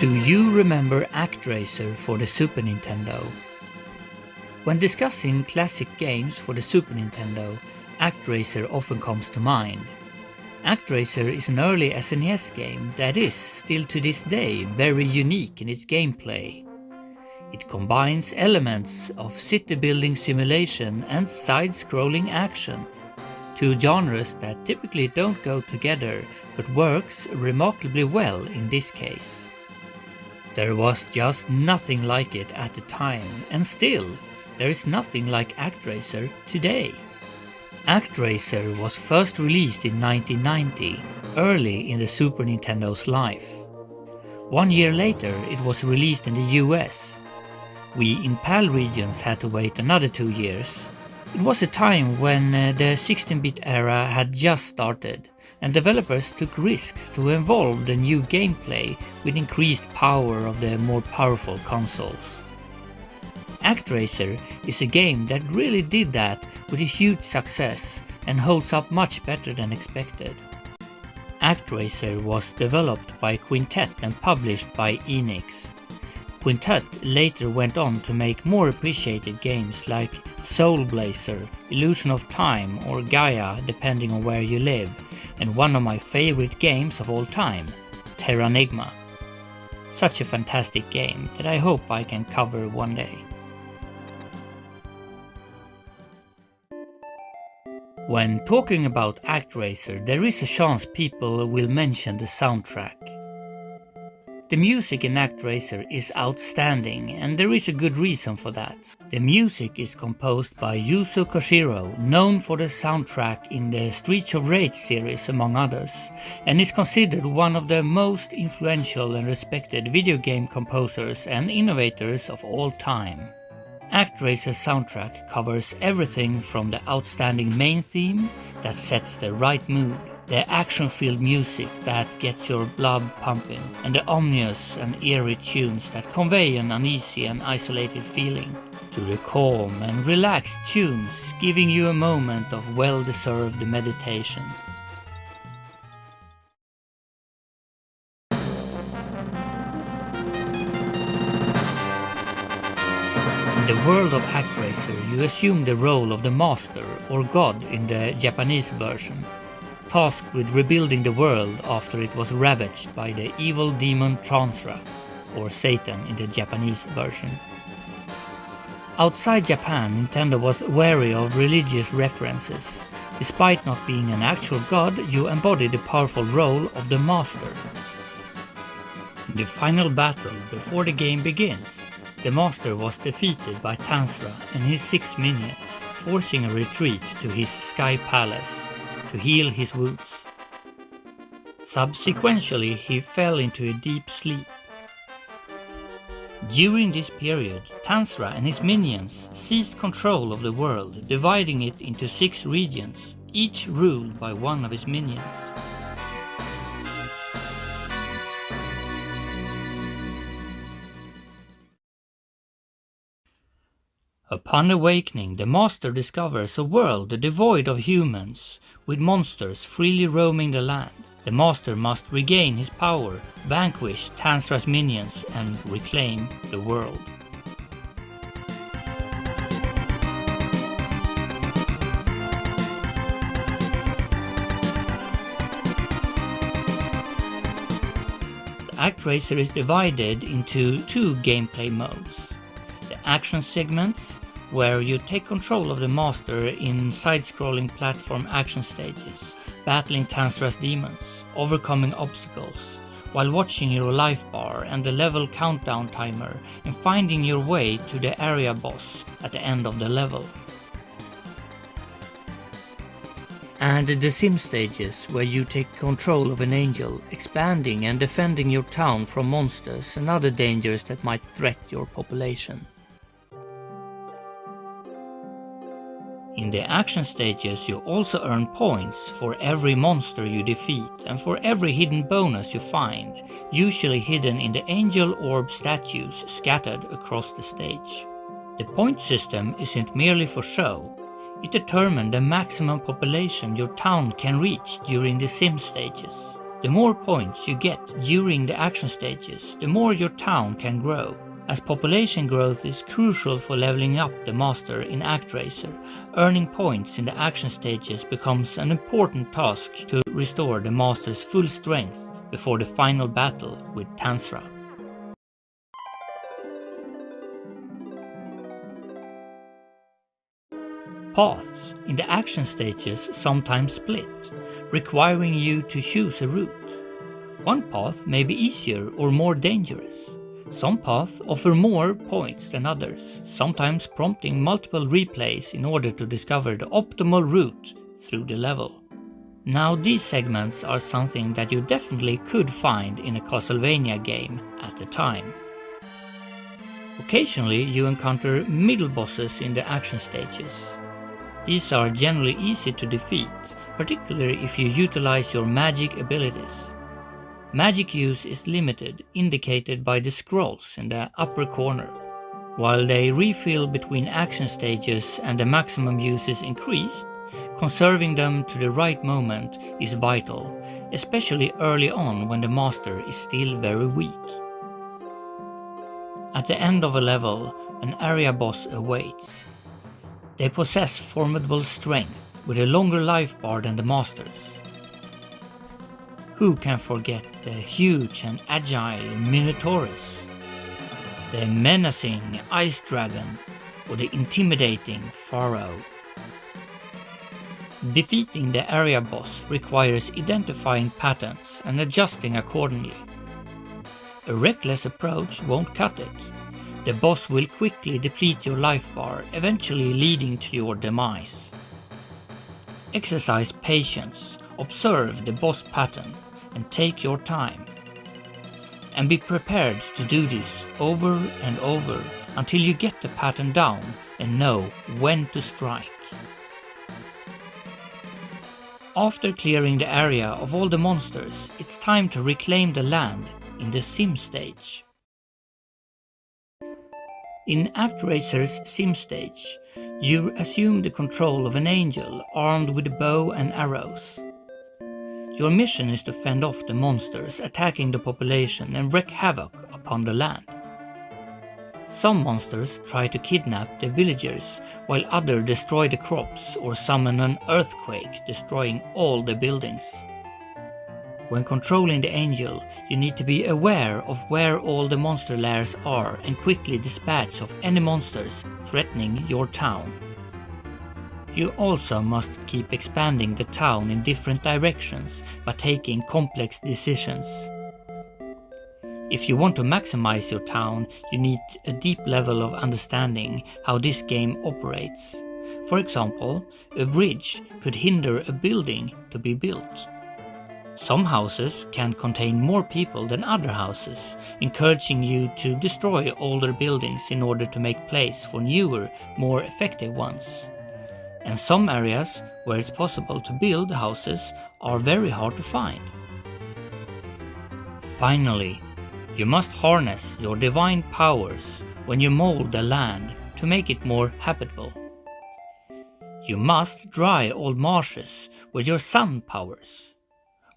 Do you remember ActRaiser for the Super Nintendo? When discussing classic games for the Super Nintendo, ActRaiser often comes to mind. ActRaiser is an early SNES game that is, still to this day, very unique in its gameplay. It combines elements of city building simulation and side-scrolling action, two genres that typically don't go together but works remarkably well in this case. There was just nothing like it at the time, and still, there is nothing like ActRaiser today. ActRaiser was first released in 1990, early in the Super Nintendo's life. 1 year later, it was released in the US. We in PAL regions had to wait another 2 years. It was a time when the 16-bit era had just started, and developers took risks to evolve the new gameplay with increased power of the more powerful consoles. ActRaiser is a game that really did that with a huge success and holds up much better than expected. ActRaiser was developed by Quintet and published by Enix. Quintet later went on to make more appreciated games like Soul Blazer, Illusion of Time or Gaia depending on where you live, and one of my favorite games of all time, Terranigma. Such a fantastic game that I hope I can cover one day. When talking about ActRaiser, there is a chance people will mention the soundtrack. The music in ActRaiser is outstanding, and there is a good reason for that. The music is composed by Yuzo Koshiro, known for the soundtrack in the Streets of Rage series among others, and is considered one of the most influential and respected video game composers and innovators of all time. ActRaiser's soundtrack covers everything from the outstanding main theme that sets the right mood, the action-filled music that gets your blood pumping, and the ominous and eerie tunes that convey an uneasy and isolated feeling, to the calm and relaxed tunes giving you a moment of well-deserved meditation. In the world of ActRaiser, you assume the role of the master or god in the Japanese version, tasked with rebuilding the world after it was ravaged by the evil demon Transra, or Satan in the Japanese version. Outside Japan, Nintendo was wary of religious references. Despite not being an actual god, you embody the powerful role of the master. In the final battle before the game begins, the master was defeated by Tansra and his 6 minions, forcing a retreat to his Sky Palace to heal his wounds. Subsequently, he fell into a deep sleep. During this period, Tansra and his minions seized control of the world, dividing it into 6 regions, each ruled by one of his minions. Upon awakening, the master discovers a world devoid of humans, with monsters freely roaming the land. The master must regain his power, vanquish Tansra's minions, and reclaim the world. ActRaiser is divided into 2 gameplay modes. The action segments, where you take control of the master in side-scrolling platform action stages, battling Tansra's demons, overcoming obstacles, while watching your life bar and the level countdown timer and finding your way to the area boss at the end of the level. And the sim stages, where you take control of an angel, expanding and defending your town from monsters and other dangers that might threaten your population. In the action stages, you also earn points for every monster you defeat and for every hidden bonus you find, usually hidden in the angel orb statues scattered across the stage. The point system isn't merely for show. It determines the maximum population your town can reach during the sim stages. The more points you get during the action stages, the more your town can grow. As population growth is crucial for leveling up the master in ActRaiser, earning points in the action stages becomes an important task to restore the master's full strength before the final battle with Tansra. Paths in the action stages sometimes split, requiring you to choose a route. One path may be easier or more dangerous. Some paths offer more points than others, sometimes prompting multiple replays in order to discover the optimal route through the level. Now these segments are something that you definitely could find in a Castlevania game at the time. Occasionally you encounter middle bosses in the action stages. These are generally easy to defeat, particularly if you utilize your magic abilities. Magic use is limited, indicated by the scrolls in the upper corner. While they refill between action stages and the maximum use is increased, conserving them to the right moment is vital, especially early on when the master is still very weak. At the end of a level, an area boss awaits. They possess formidable strength, with a longer life bar than the masters. Who can forget the huge and agile Minotaurus, the menacing Ice Dragon, or the intimidating Pharaoh? Defeating the area boss requires identifying patterns and adjusting accordingly. A reckless approach won't cut it. The boss will quickly deplete your life bar, eventually leading to your demise. Exercise patience, observe the boss pattern, and take your time. And be prepared to do this over and over until you get the pattern down and know when to strike. After clearing the area of all the monsters, it's time to reclaim the land in the Sim stage. In ActRaiser's Sim stage, you assume the control of an angel armed with a bow and arrows. Your mission is to fend off the monsters attacking the population and wreak havoc upon the land. Some monsters try to kidnap the villagers, while others destroy the crops or summon an earthquake, destroying all the buildings. When controlling the angel, you need to be aware of where all the monster lairs are and quickly dispatch of any monsters threatening your town. You also must keep expanding the town in different directions by taking complex decisions. If you want to maximize your town, you need a deep level of understanding how this game operates. For example, a bridge could hinder a building to be built. Some houses can contain more people than other houses, encouraging you to destroy older buildings in order to make place for newer, more effective ones. And some areas where it's possible to build houses are very hard to find. Finally, you must harness your divine powers when you mold the land to make it more habitable. You must dry old marshes with your sun powers,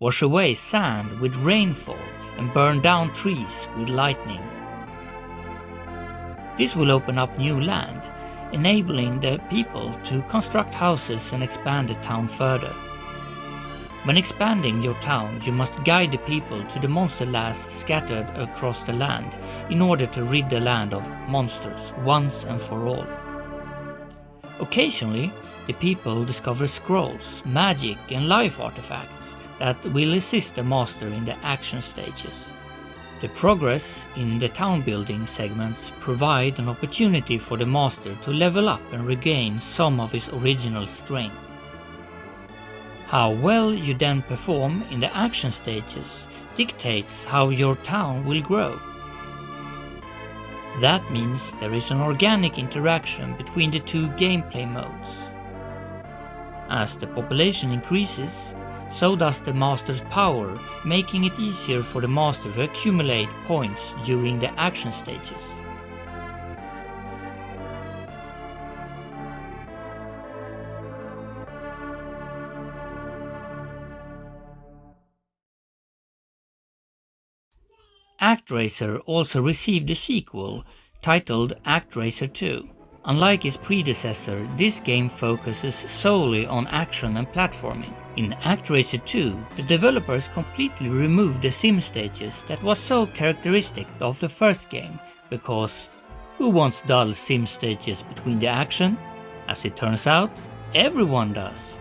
wash away sand with rainfall, and burn down trees with lightning. This will open up new land, enabling the people to construct houses and expand the town further. When expanding your town, you must guide the people to the monster lairs scattered across the land in order to rid the land of monsters once and for all. Occasionally, the people discover scrolls, magic and life artifacts that will assist the master in the action stages. The progress in the town building segments provide an opportunity for the master to level up and regain some of his original strength. How well you then perform in the action stages dictates how your town will grow. That means there is an organic interaction between the two gameplay modes. As the population increases, so does the master's power, making it easier for the master to accumulate points during the action stages. ActRaiser also received a sequel titled ActRaiser 2. Unlike its predecessor, this game focuses solely on action and platforming. In ActRaiser 2, the developers completely removed the sim stages that was so characteristic of the first game, because who wants dull sim stages between the action? As it turns out, everyone does.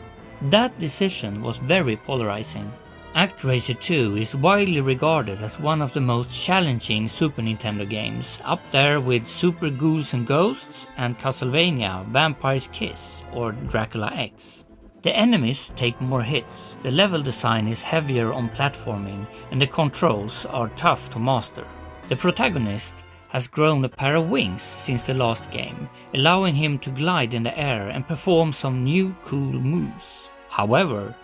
That decision was very polarizing. ActRaiser 2 is widely regarded as one of the most challenging Super Nintendo games, up there with Super Ghouls and Ghosts and Castlevania Vampire's Kiss or Dracula X. The enemies take more hits, the level design is heavier on platforming, and the controls are tough to master. The protagonist has grown a pair of wings since the last game, allowing him to glide in the air and perform some new cool moves. However,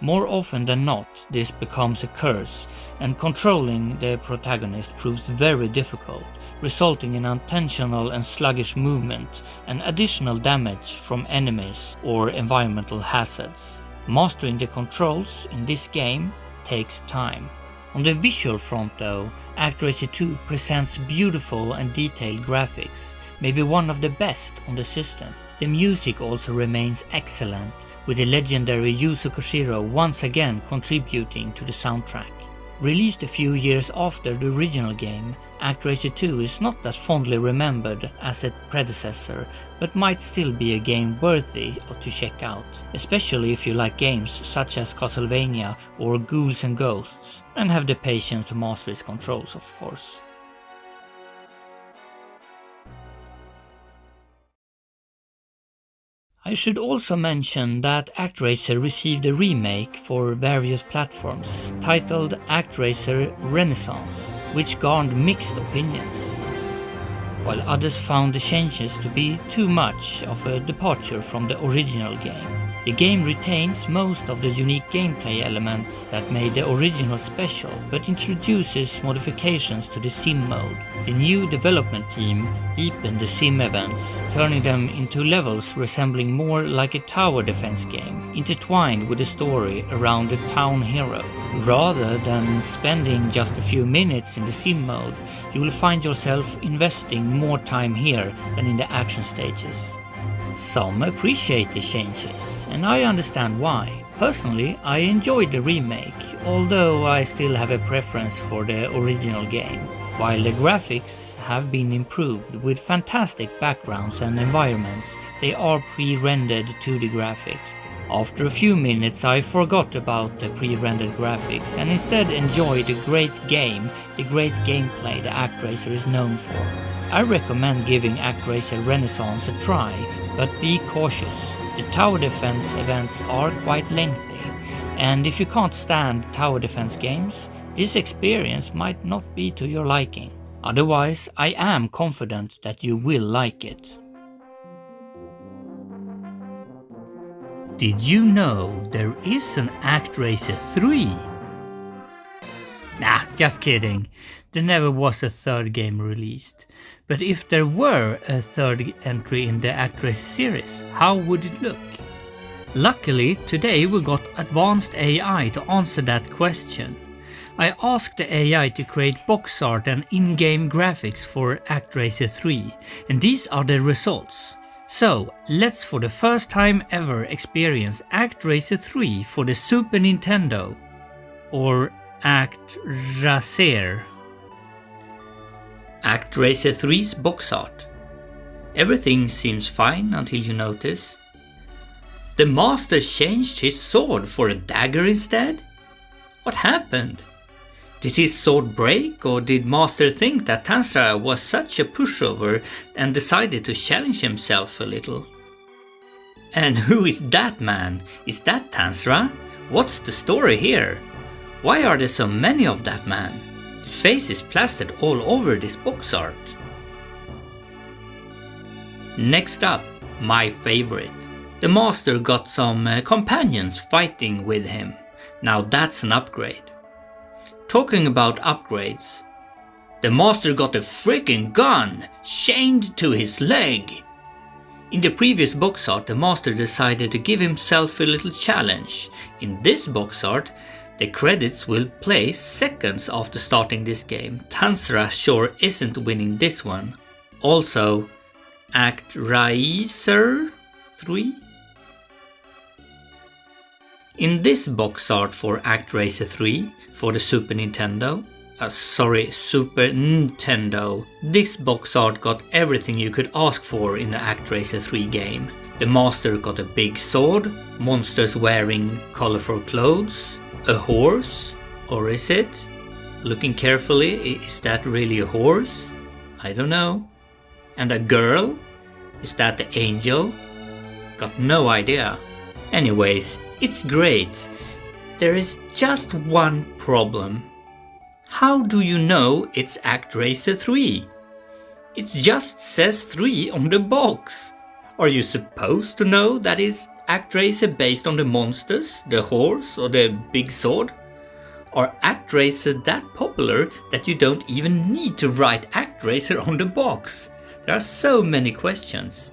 more often than not, this becomes a curse, and controlling the protagonist proves very difficult, resulting in unintentional and sluggish movement and additional damage from enemies or environmental hazards. Mastering the controls in this game takes time. On the visual front though, ActRaiser 2 presents beautiful and detailed graphics, maybe one of the best on the system. The music also remains excellent, with the legendary Yuzo Koshiro once again contributing to the soundtrack. Released a few years after the original game, ActRaiser 2 is not as fondly remembered as its predecessor, but might still be a game worthy to check out, especially if you like games such as Castlevania or Ghouls and Ghosts, and have the patience to master its controls, of course. I should also mention that ActRaiser received a remake for various platforms titled ActRaiser Renaissance, which garnered mixed opinions, while others found the changes to be too much of a departure from the original game. The game retains most of the unique gameplay elements that made the original special, but introduces modifications to the sim mode. The new development team deepened the sim events, turning them into levels resembling more like a tower defense game, intertwined with a story around the town hero. Rather than spending just a few minutes in the sim mode, you will find yourself investing more time here than in the action stages. Some appreciate the changes, and I understand why. Personally, I enjoyed the remake, although I still have a preference for the original game. While the graphics have been improved with fantastic backgrounds and environments, they are pre-rendered 2D graphics. After a few minutes I forgot about the pre-rendered graphics and instead enjoyed the great game, the great gameplay the ActRaiser is known for. I recommend giving ActRaiser Renaissance a try, but be cautious. The tower defense events are quite lengthy, and if you can't stand tower defense games, this experience might not be to your liking. Otherwise, I am confident that you will like it. Did you know there is an ActRaiser 3? Nah, just kidding. There never was a third game released. But if there were a third entry in the ActRaiser series, how would it look? Luckily, today we got advanced AI to answer that question. I asked the AI to create box art and in-game graphics for ActRaiser 3, and these are the results. So, let's for the first time ever experience ActRaiser 3 for the Super Nintendo, or ActRaiser. ActRaiser 3's box art. Everything seems fine until you notice. The master changed his sword for a dagger instead? What happened? Did his sword break, or did Master think that Tanzra was such a pushover and decided to challenge himself a little? And who is that man? Is that Tanzra? What's the story here? Why are there so many of that man? His face is plastered all over this box art. Next up, my favorite. The Master got some companions fighting with him. Now that's an upgrade. Talking about upgrades, the Master got a freaking gun chained to his leg. In the previous box art, the Master decided to give himself a little challenge. In this box art, The credits will play seconds after starting this game. Tanzra sure isn't winning this one. Also, ActRaiser 3? In this box art for ActRaiser 3 for the Super Nintendo, Super Nintendo, this box art got everything you could ask for in the ActRaiser 3 game. The master got a big sword, monsters wearing colorful clothes, a horse, or is it? Looking carefully, is that really a horse? I don't know. And a girl? Is that the angel? Got no idea. Anyways, it's great. There is just one problem. How do you know it's ActRaiser 3? It just says 3 on the box. Are you supposed to know that it's ActRaiser based on the monsters, the horse or the big sword? Are ActRaiser that popular that you don't even need to write ActRaiser on the box? There are so many questions.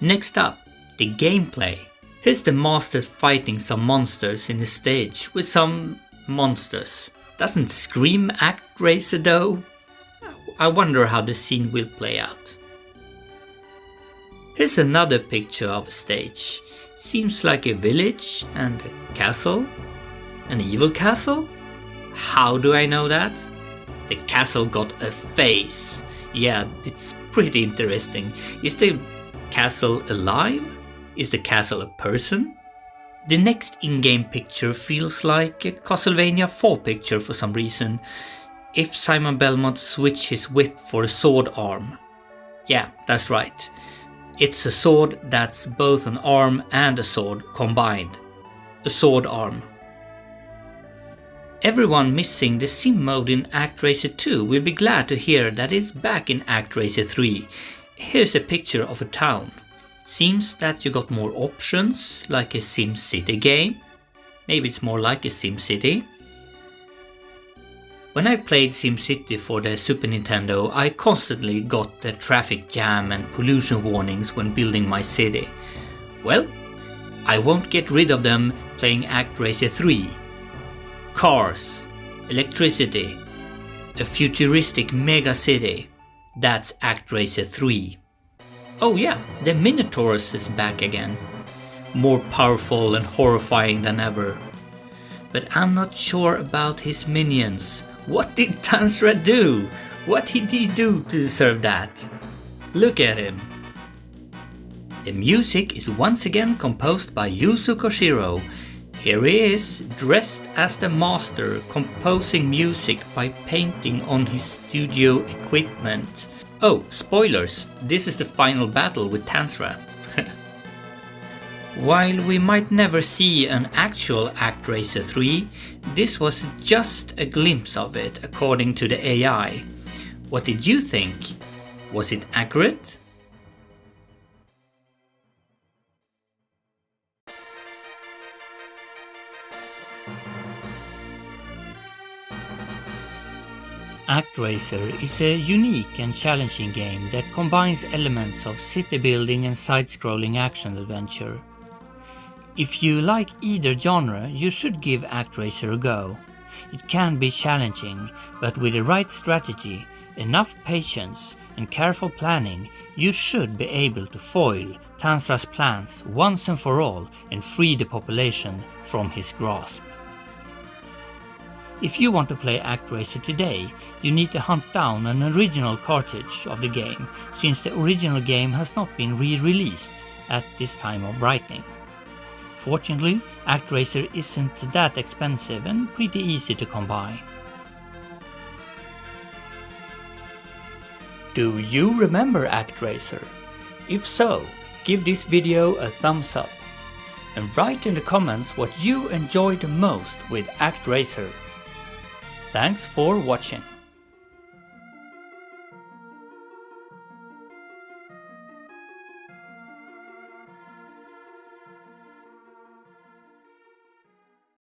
Next up, the gameplay. Here's the master fighting some monsters in the stage with some monsters. Doesn't scream ActRaiser though. I wonder how the scene will play out. Here's another picture of a stage. Seems like a village and a castle. An evil castle? How do I know that? The castle got a face. Yeah, it's pretty interesting. Is the castle alive? Is the castle a person? The next in-game picture feels like a Castlevania 4 picture for some reason. If Simon Belmont switched his whip for a sword arm. Yeah, that's right. It's a sword that's both an arm and a sword combined. A sword arm. Everyone missing the sim mode in ActRaiser 2 will be glad to hear that it's back in ActRaiser 3. Here's a picture of a town. Seems that you got more options, like a SimCity game. Maybe it's more like a SimCity. When I played SimCity for the Super Nintendo, I constantly got the traffic jam and pollution warnings when building my city. Well, I won't get rid of them playing ActRaiser 3. Cars, electricity, a futuristic mega city. That's ActRaiser 3. Oh yeah, the Minotaurus is back again. More powerful and horrifying than ever. But I'm not sure about his minions. What did Tanzra do? What did he do to deserve that? Look at him. The music is once again composed by Yuzo Koshiro. Here he is, dressed as the master, composing music by painting on his studio equipment. Oh, spoilers, this is the final battle with Tanzra. While we might never see an actual ActRaiser 3, this was just a glimpse of it according to the AI. What did you think? Was it accurate? ActRaiser is a unique and challenging game that combines elements of city building and side-scrolling action adventure. If you like either genre, you should give ActRaiser a go. It can be challenging, but with the right strategy, enough patience and careful planning, you should be able to foil Tanzra's plans once and for all and free the population from his grasp. If you want to play ActRaiser today, you need to hunt down an original cartridge of the game, since the original game has not been re-released at this time of writing. Fortunately, ActRaiser isn't that expensive and pretty easy to come by. Do you remember ActRaiser? If so, give this video a thumbs up and write in the comments what you enjoyed the most with ActRaiser. Thanks for watching.